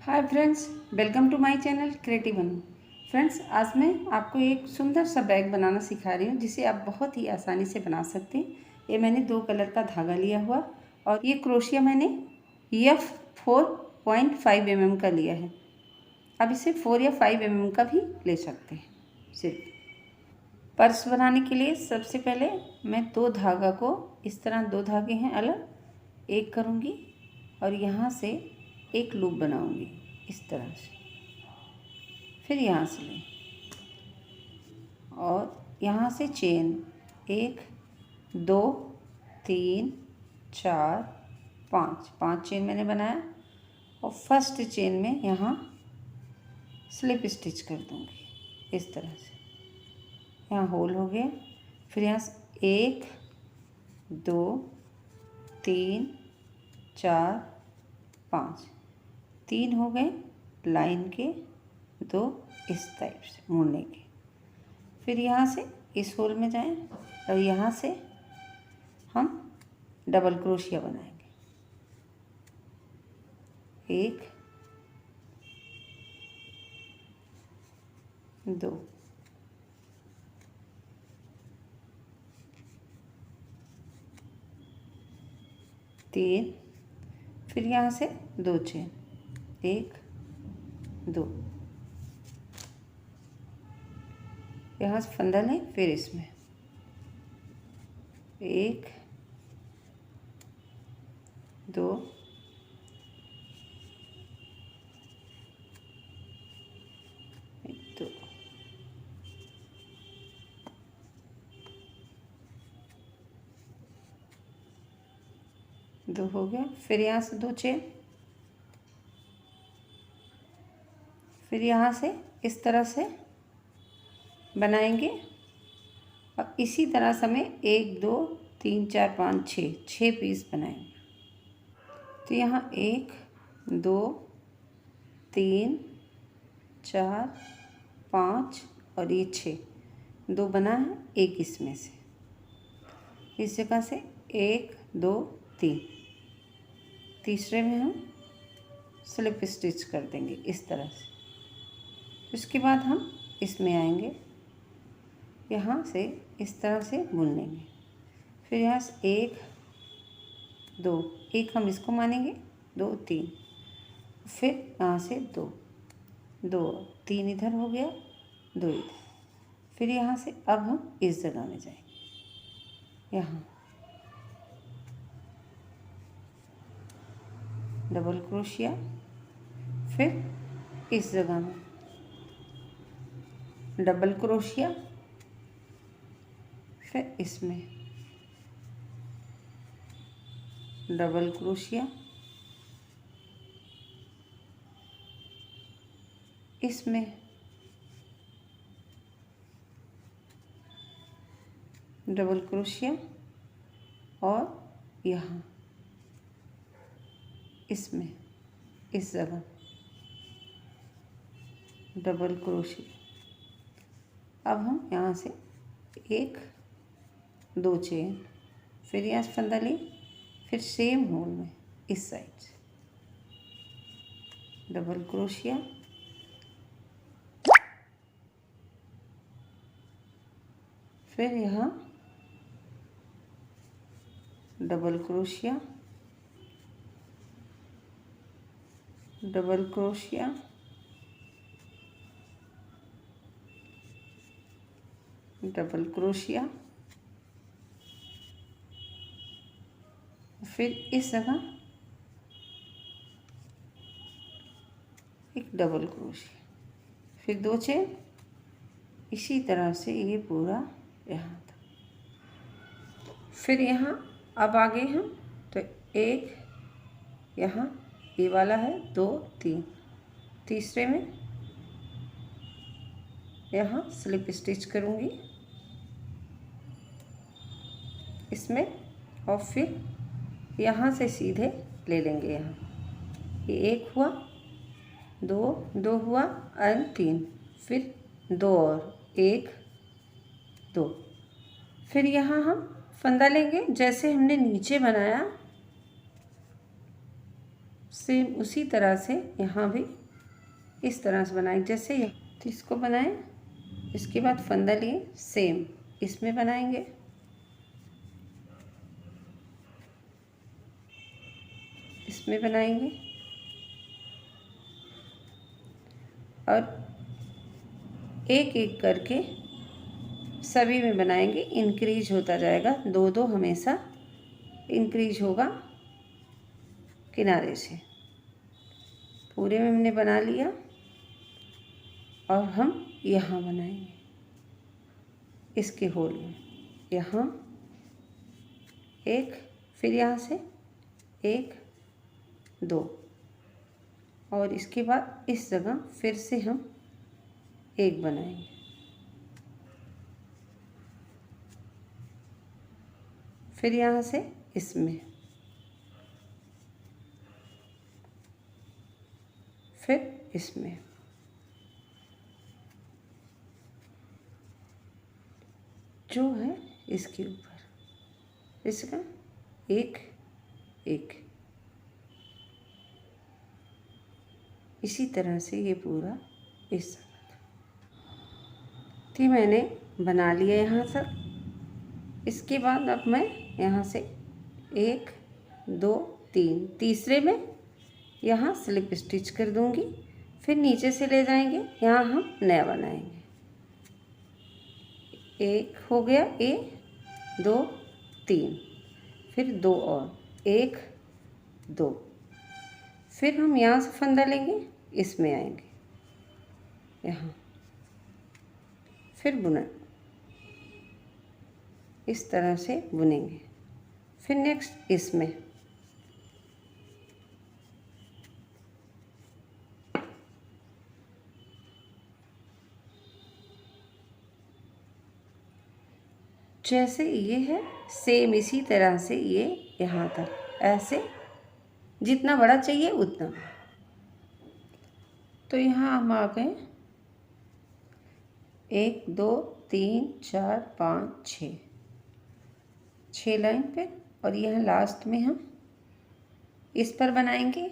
Hi friends, welcome to my channel creative Anu. Friends, आज मैं आपको एक सुंदर सा बैग बनाना सिखा रही हूँ जिसे आप बहुत ही आसानी से बना सकते हैं। ये मैंने 2 कलर का धागा लिया हुआ और ये क्रोशिया मैंने F4.5 mm का लिया है। अब इसे 4 या 5 mm का भी ले सकते हैं। सिर्फ पर्स बनाने के लिए सबसे पहले मैं 2 धागा को इस तरह 2 धागे हैं अलग, एक करूँगी और यहाँ से एक लूप बनाऊंगी इस तरह से। फिर यहाँ से लें और यहाँ से चेन 1 2 3 4 5 चेन मैंने बनाया और फर्स्ट चेन में यहाँ स्लिप स्टिच कर दूंगी इस तरह से। यहाँ होल हो गया। फिर यहाँ से 1 2 3 4 5 3 हो गए लाइन के, 2 इस टाइप से मुड़ने के। फिर यहाँ से इस होल में जाएं और यहाँ से हम डबल क्रोशिया बनाएंगे। 1 2 3, फिर यहाँ से 2 चेन 1 2, यहाँ से फंदा लें। फिर इसमें 1 2 2 2 हो गया। फिर यहाँ से 2 चेन, फिर यहाँ से इस तरह से बनाएंगे और इसी तरह से हमें 1 2 3 4 5 6 पीस बनाएंगे। तो यहाँ 1 2 3 4 5 और ये 6, 2 बना है, एक इसमें से इस जगह से 1 2 3, तीसरे में हम स्लिप स्टिच कर देंगे इस तरह से। उसके बाद हम इसमें आएंगे, यहाँ से इस तरह से बुन लेंगे। फिर यहाँ से 1 2, 1 हम इसको मानेंगे, 2 3, फिर यहाँ से 2 2 3 इधर हो गया, 2 इधर। फिर यहाँ से अब हम इस जगह में जाएंगे, यहाँ डबल क्रोशिया, फिर इस जगह में डबल क्रोशिया, फिर इसमें डबल क्रोशिया, इसमें डबल क्रोशिया और यहाँ इसमें इस जगह डबल क्रोशिया। अब हम यहाँ से 1 2 चेन, फिर यहाँ से फंदा ली, फिर सेम होल में इस साइड से डबल क्रोशिया, फिर यहाँ double crochet double crochet, double crochet, फिर इस जगह एक डबल क्रोशिया, फिर 2 चेन, इसी तरह से ये पूरा यहाँ तक। फिर यहाँ अब आगे हम तो 1 यहाँ ये वाला है, 2 3, तीसरे में यहाँ स्लिप स्टिच करूँगी इसमें और फिर यहाँ से सीधे ले लेंगे। यहाँ ये 1 हुआ, 2 हुआ और 3, फिर 2 और 1 2, फिर यहाँ हम फंदा लेंगे जैसे हमने नीचे बनाया सेम उसी तरह से यहाँ भी इस तरह से बनाएं जैसे ये। तो इसको बनाएं, इसके बाद फंदा लिए सेम इसमें बनाएंगे। इसमें बनाएंगे और एक एक करके सभी में बनाएंगे। इंक्रीज होता जाएगा, दो दो हमेशा इंक्रीज होगा किनारे से। पूरे में हमने बना लिया और हम यहाँ बनाएंगे इसके होल में, यहाँ एक, फिर यहाँ से एक दो, और इसके बाद इस जगह फिर से हम एक बनाएंगे। फिर यहाँ से इसमें, फिर इसमें, जो है इसके ऊपर इसका एक एक। इसी तरह से ये पूरा इस थी मैंने बना लिया यहाँ तक। इसके बाद अब मैं यहाँ से एक दो तीन, तीसरे में यहाँ स्लिप स्टिच कर दूँगी। फिर नीचे से ले जाएंगे, यहाँ हम नया बनाएंगे। एक हो गया, एक दो तीन, फिर दो और एक दो, फिर हम यहाँ से फंदा लेंगे, इसमें आएंगे यहाँ, फिर बुना इस तरह से बुनेंगे। फिर नेक्स्ट इसमें जैसे ये है सेम इसी तरह से ये यहाँ तक, ऐसे जितना बड़ा चाहिए उतना। तो यहाँ हम आ गए एक दो तीन चार पाँच छः, छः लाइन पे, और यहाँ लास्ट में हम इस पर बनाएंगे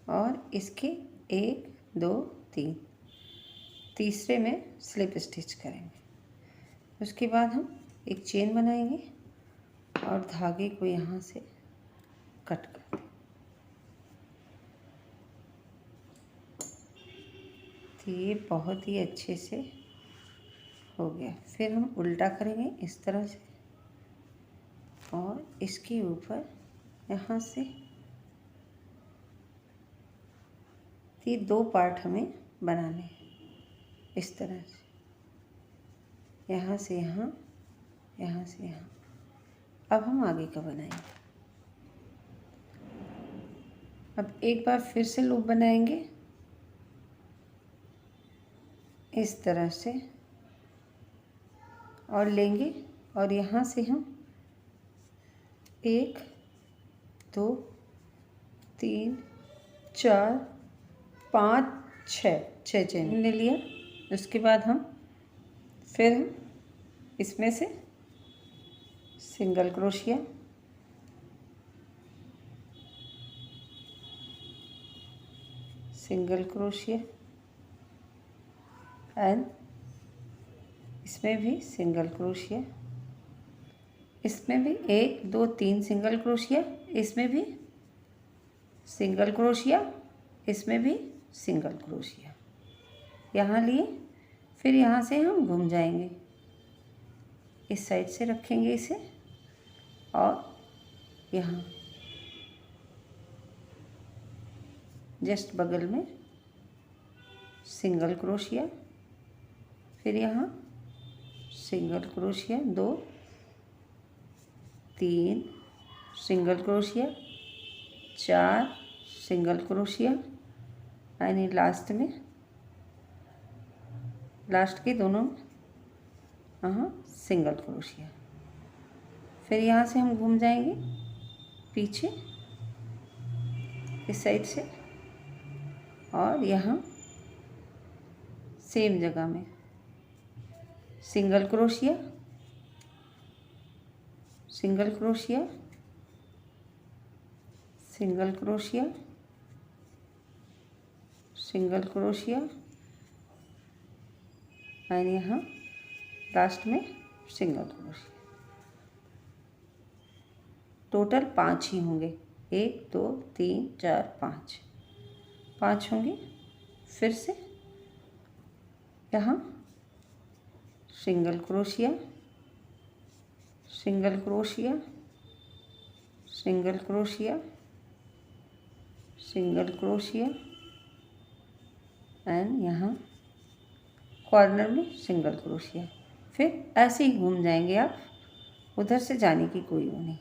और इसके एक दो तीन, तीसरे में स्लिप स्टिच करेंगे। उसके बाद हम एक चेन बनाएंगे और धागे को यहाँ से कट कर देंगे। तो ये बहुत ही अच्छे से हो गया। फिर हम उल्टा करेंगे इस तरह से और इसके ऊपर यहाँ से ये दो पार्ट हमें बनाने हैं इस तरह से, यहाँ से यहाँ, यहाँ से यहाँ। अब हम आगे का बनाएंगे। अब एक बार फिर से लूप बनाएंगे इस तरह से और लेंगे, और यहाँ से हम एक दो तीन चार पाँच छः, छः चेन ले लिया। उसके बाद हम फिर इसमें से single crochet, single crochet and इसमें भी सिंगल क्रोशिया, इसमें भी एक दो तीन सिंगल क्रोशिया, इसमें भी सिंगल क्रोशिया, इसमें भी सिंगल क्रोशिया, यहाँ लिए। फिर यहाँ से हम घूम जाएंगे, इस साइड से रखेंगे इसे और यहाँ जस्ट बगल में सिंगल क्रोशिया, फिर यहाँ सिंगल क्रोशिया दो तीन, सिंगल क्रोशिया चार, सिंगल क्रोशिया, यानी लास्ट में, लास्ट के दोनों में यहाँ सिंगल क्रोशिया। फिर यहाँ से हम घूम जाएंगे पीछे इस साइड से और यहाँ सेम जगह में single crochet, single crochet, single crochet, single crochet and यहाँ लास्ट में सिंगल क्रोशिया। टोटल 5 ही होंगे, 1 2 3 4 5, 5 होंगे। फिर से यहाँ single crochet, single crochet, single crochet, single crochet and यहाँ कॉर्नर में सिंगल क्रोशिया। फिर ऐसे ही घूम जाएंगे आप, उधर से जाने की कोई वो नहीं।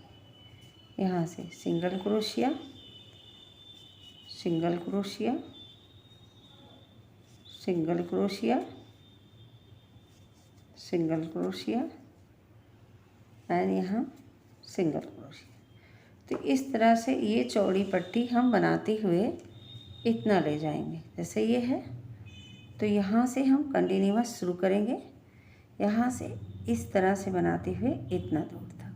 यहाँ से single crochet, single crochet, single crochet, single crochet and यहाँ सिंगल क्रोशिया। तो इस तरह से ये चौड़ी पट्टी हम बनाते हुए इतना ले जाएंगे। जैसे ये है तो यहाँ से हम कंटिन्यूअस शुरू करेंगे, यहाँ से इस तरह से बनाते हुए इतना दूर तक,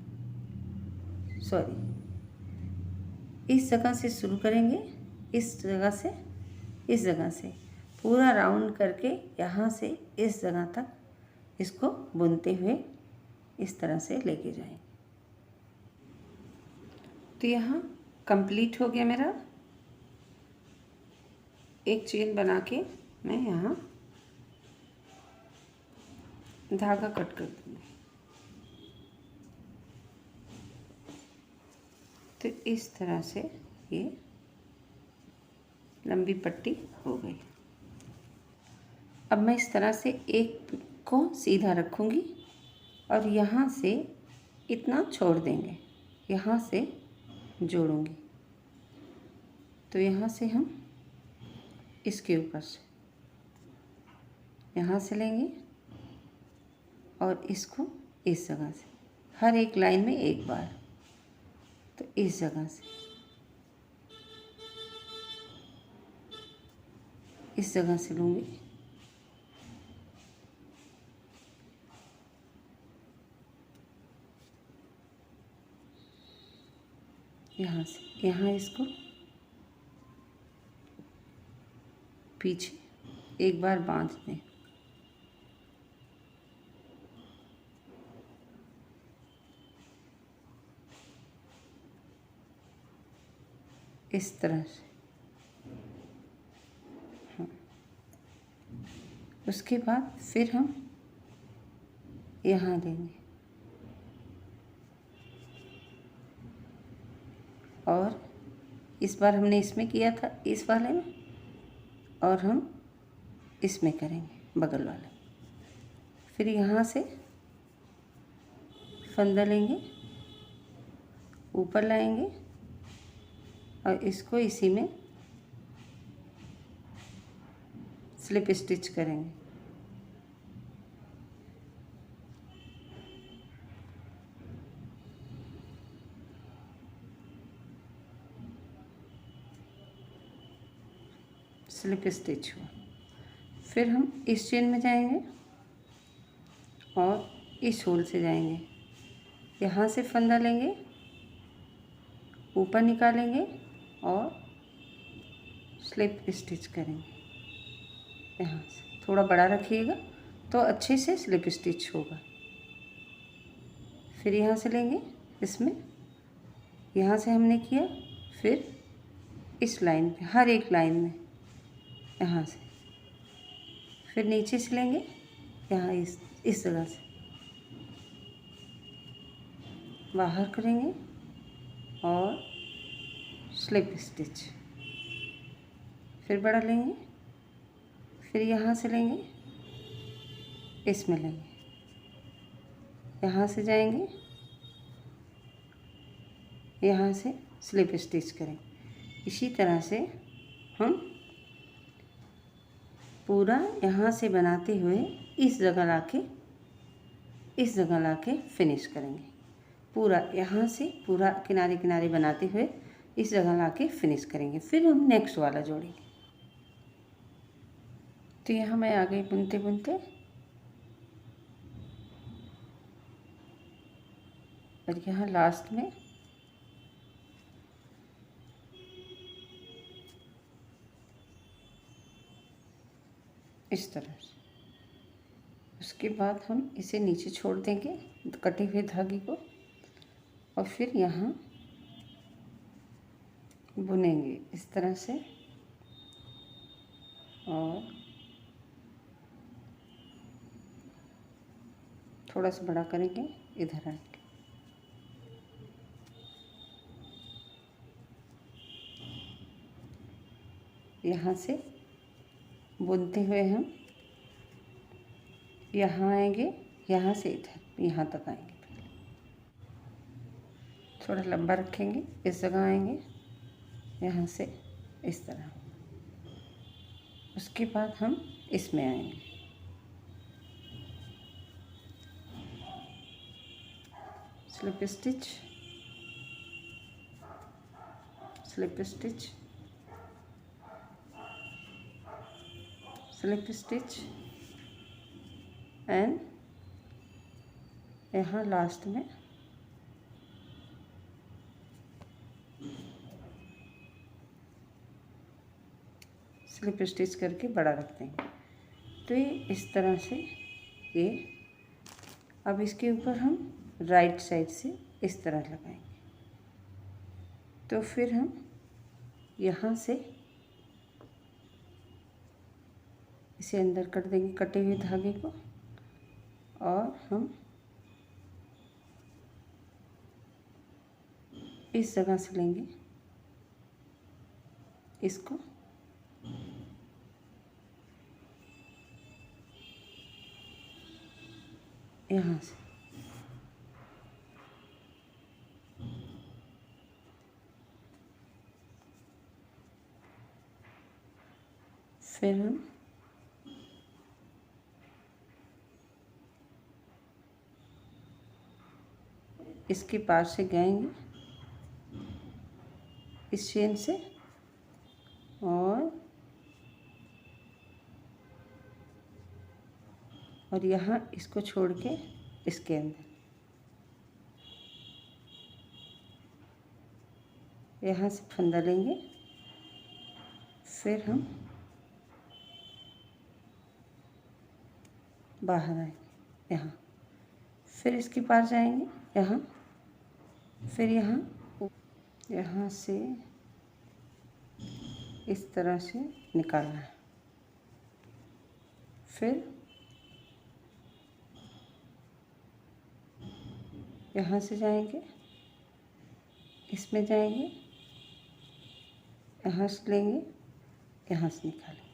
इस जगह से शुरू करेंगे, इस जगह से, इस जगह से पूरा राउंड करके यहाँ से इस जगह तक इसको बुनते हुए इस तरह से लेके जाएंगे। तो यहाँ कंप्लीट हो गया मेरा। एक चेन बना के मैं यहाँ धागा कट कर दूँगी। तो इस तरह से ये लंबी पट्टी हो गई। अब मैं इस तरह से एक को सीधा रखूँगी और यहाँ से इतना छोड़ देंगे, यहाँ से जोड़ूँगी। तो यहाँ से हम इसके ऊपर से यहाँ से लेंगे और इसको इस जगह से, हर एक लाइन में एक बार, तो इस जगह से, इस जगह से लूँगी, यहाँ से, यहाँ इसको पीछे एक बार बांध दें, इस तरह से। हाँ, उसके बाद फिर हम यहाँ देंगे और इस बार हमने इसमें किया था, इस वाले में, और हम इसमें करेंगे बगल वाले। फिर यहाँ से फंदा लेंगे, ऊपर लाएंगे और इसको इसी में स्लिप स्टिच करेंगे। स्लिप स्टिच हुआ। फिर हम इस चेन में जाएंगे और इस होल से जाएंगे, यहाँ से फंदा लेंगे, ऊपर निकालेंगे और स्लिप स्टिच करेंगे। यहाँ से थोड़ा बड़ा रखिएगा तो अच्छे से स्लिप स्टिच होगा। फिर यहाँ से लेंगे, इसमें यहाँ से हमने किया, फिर इस लाइन पे, हर एक लाइन में यहाँ से, फिर नीचे से लेंगे, यहाँ इस जगह से बाहर करेंगे और स्लिप स्टिच, फिर बड़ा लेंगे, फिर यहाँ से लेंगे, इसमें लेंगे, यहाँ से जाएंगे, यहाँ से स्लिप स्टिच करें। इसी तरह से हम पूरा यहाँ से बनाते हुए इस जगह लाके फिनिश करेंगे। पूरा यहाँ से पूरा किनारे किनारे बनाते हुए इस जगह लाके फिनिश करेंगे। फिर हम नेक्स्ट वाला जोड़ेंगे। तो यहाँ मैं आ गई बुनते बुनते, और यहाँ लास्ट में इस तरह से। उसके बाद हम इसे नीचे छोड़ देंगे कटे हुए धागे को और फिर यहाँ बुनेंगे इस तरह से और थोड़ा सा बड़ा करेंगे, इधर आएंगे। यहाँ से बुनते हुए हम यहाँ आएंगे, यहाँ से इधर यहाँ तक आएंगे। पहले थोड़ा लंबा रखेंगे, इस जगह आएंगे, यहाँ से इस तरह। उसके बाद हम इसमें आएंगे, slip stitch, slip stitch, slip stitch and यहाँ लास्ट में स्लिप स्टिच करके बड़ा रख देंगे। तो ये इस तरह से ये अब इसके ऊपर हम राइट साइड से इस तरह लगाएंगे। तो फिर हम यहाँ से इसे अंदर कर देंगे कटे हुए धागे को और हम इस जगह से लेंगे इसको यहाँ से फिर हम इसके पास से गएंगे इस चेन से और यहाँ इसको छोड़ के इसके अंदर यहाँ से फंदा लेंगे। फिर हम बाहर आएंगे यहाँ, फिर इसके पास जाएंगे यहाँ, फिर यहाँ से इस तरह से निकालना है। फिर यहाँ से जाएंगे, इसमें जाएंगे, यहाँ से लेंगे, यहाँ से निकालेंगे।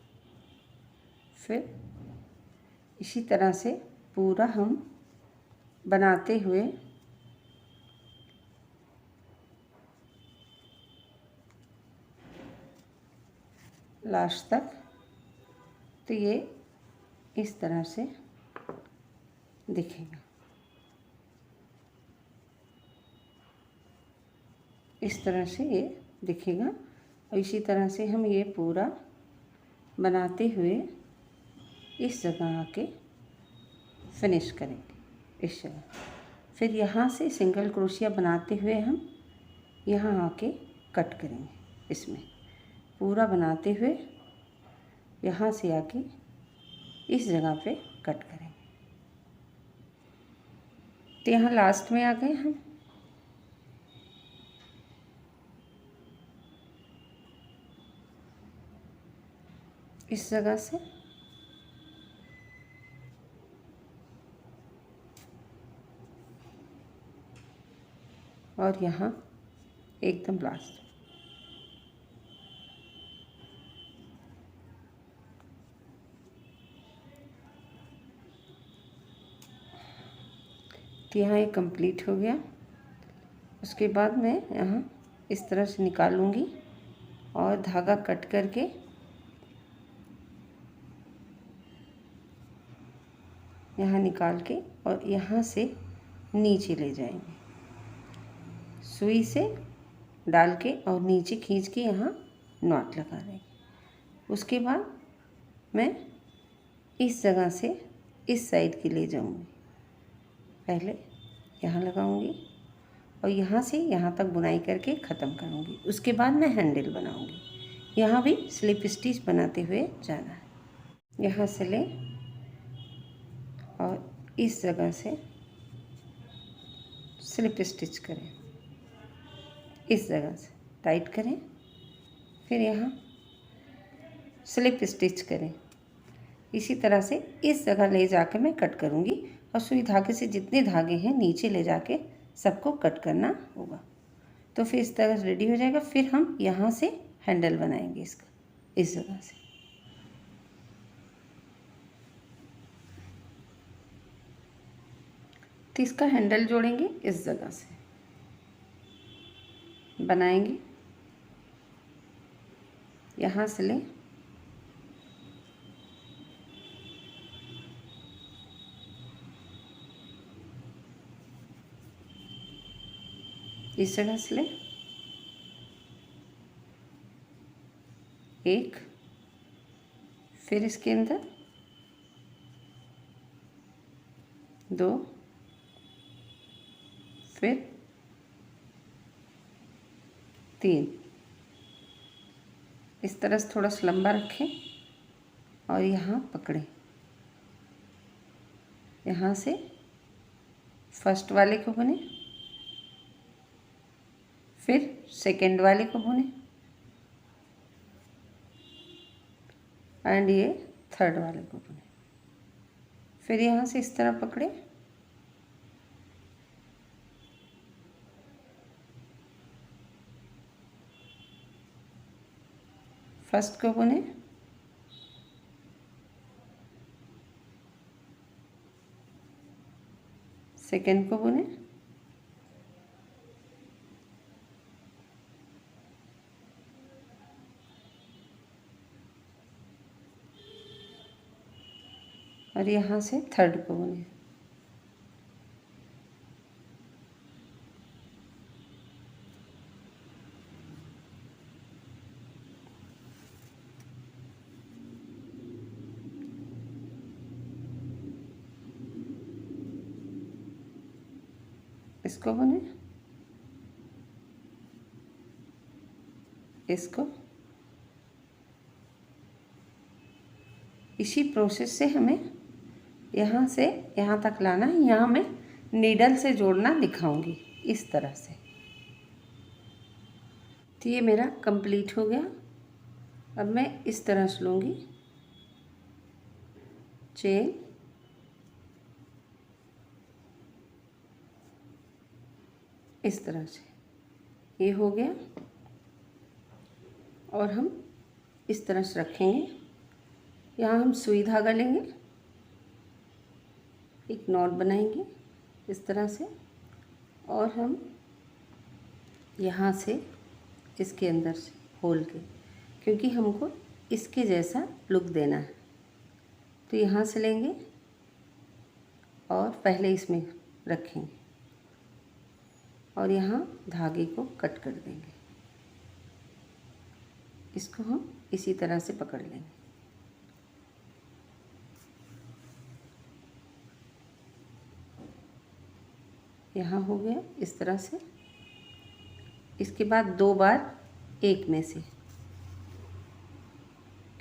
फिर इसी तरह से पूरा हम बनाते हुए लास्ट तक। तो ये इस तरह से दिखेगा, इस तरह से ये दिखेगा। और इसी तरह से हम ये पूरा बनाते हुए इस जगह आके फिनिश करेंगे इस जगह। फिर यहाँ से सिंगल क्रोशिया बनाते हुए हम यहाँ आके कट करेंगे, इसमें पूरा बनाते हुए यहाँ से आके इस जगह पे कट करेंगे। तो यहाँ लास्ट में आ गए हम। इस जगह से और यहाँ एकदम लास्ट। तो यहाँ ये कंप्लीट हो गया। उसके बाद मैं यहाँ इस तरह से निकालूंगी और धागा कट करके यहाँ निकाल के और यहाँ से नीचे ले जाएंगे, सुई से डाल के और नीचे खींच के यहाँ नॉट लगा देंगे। उसके बाद मैं इस जगह से इस साइड की ले जाऊंगी, पहले यहाँ लगाऊंगी और यहाँ से यहाँ तक बुनाई करके ख़त्म करूँगी। उसके बाद मैं हैंडल बनाऊँगी। यहाँ भी स्लिप स्टिच बनाते हुए जाना है। यहाँ से लें और इस जगह से स्लिप स्टिच करें, इस जगह से टाइट करें, फिर यहाँ स्लिप स्टिच करें। इसी तरह से इस जगह ले जाके मैं कट करूँगी और सुई धागे से जितने धागे हैं नीचे ले जाके सबको कट करना होगा। तो फिर इस तरह रेडी हो जाएगा। फिर हम यहाँ से हैंडल बनाएंगे इसका, इस जगह से। तो इसका हैंडल जोड़ेंगे, इस जगह से बनाएंगे। यहाँ से लें, इस जगह से लें, एक, फिर इसके अंदर 2, फिर 3। इस तरह से थोड़ा सा लंबा रखें और यहाँ पकड़ें। यहाँ से फर्स्ट वाले को बुनें, फिर सेकंड वाले को बुनें एंड ये थर्ड वाले को बुनें। फिर यहाँ से इस तरह पकड़ें, फर्स्ट को बुनें, सेकंड को बुनें, और यहाँ से थर्ड को बुनें। इसको बुनें, इसको। इसी प्रोसेस से हमें यहाँ से यहाँ तक लाना है। यहाँ मैं नीडल से जोड़ना दिखाऊंगी, इस तरह से। तो ये मेरा कंप्लीट हो गया। अब मैं इस तरह से लूँगी चेन, इस तरह से। ये हो गया और हम इस तरह से रखेंगे। यहाँ हम सुई धागा लेंगे, एक नॉट बनाएंगे इस तरह से, और हम यहाँ से इसके अंदर से खोल के, क्योंकि हमको इसके जैसा लुक देना है, तो यहाँ से लेंगे और पहले इसमें रखेंगे और यहाँ धागे को कट कर देंगे। इसको हम इसी तरह से पकड़ लेंगे। यहाँ हो गया इस तरह से। इसके बाद 2 बार एक में से,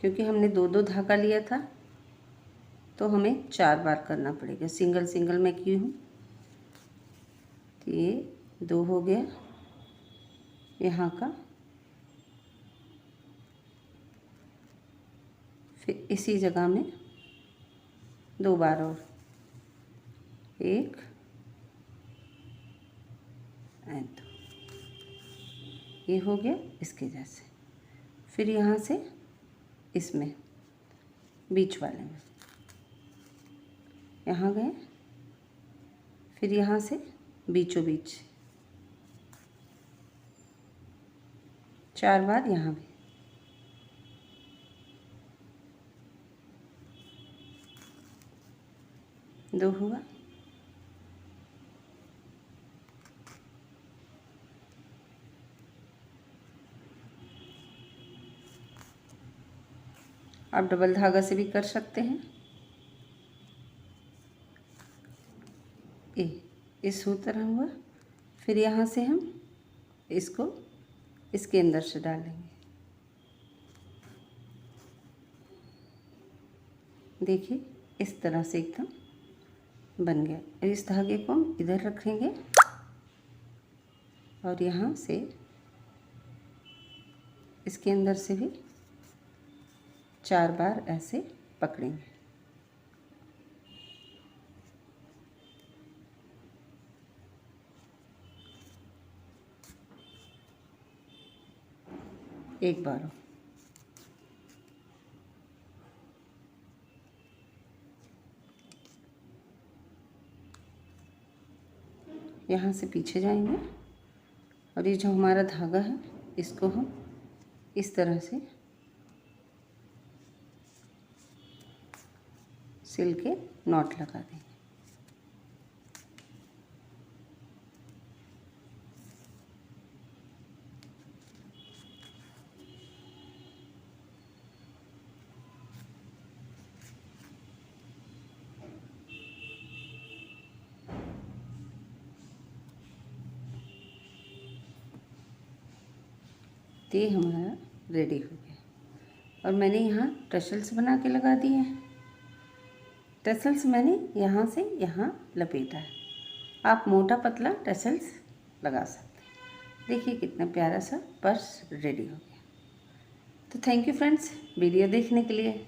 क्योंकि हमने 2-2 धागा लिया था तो हमें 4 बार करना पड़ेगा। सिंगल सिंगल मैं की हूँ। तो ये 2 हो गया यहाँ का। फिर इसी जगह में 2 बार और, 1 एंड 2। ये हो गया इसके जैसे। फिर यहाँ से इसमें बीच वाले में यहाँ गए, फिर यहाँ से बीचों बीच 4 बार यहाँ भी। दो हुआ। आप डबल धागा से भी कर सकते हैं। इस तरह हुआ। फिर यहाँ से हम इसको इसके अंदर से डालेंगे। देखिए इस तरह से एकदम बन गया। और इस धागे को हम इधर रखेंगे और यहाँ से इसके अंदर से भी 4 बार ऐसे पकड़ेंगे। एक बार यहाँ से पीछे जाएंगे और ये जो हमारा धागा है इसको हम इस तरह से सिल के नॉट लगा देंगे। तो ये हमारा रेडी हो गया। और मैंने यहाँ टसल्स बना के लगा दिए हैं। टसल्स मैंने यहाँ से यहाँ लपेटा है। आप मोटा पतला टसल्स लगा सकते हैं। देखिए कितना प्यारा सा पर्स रेडी हो गया। तो थैंक यू फ्रेंड्स वीडियो देखने के लिए।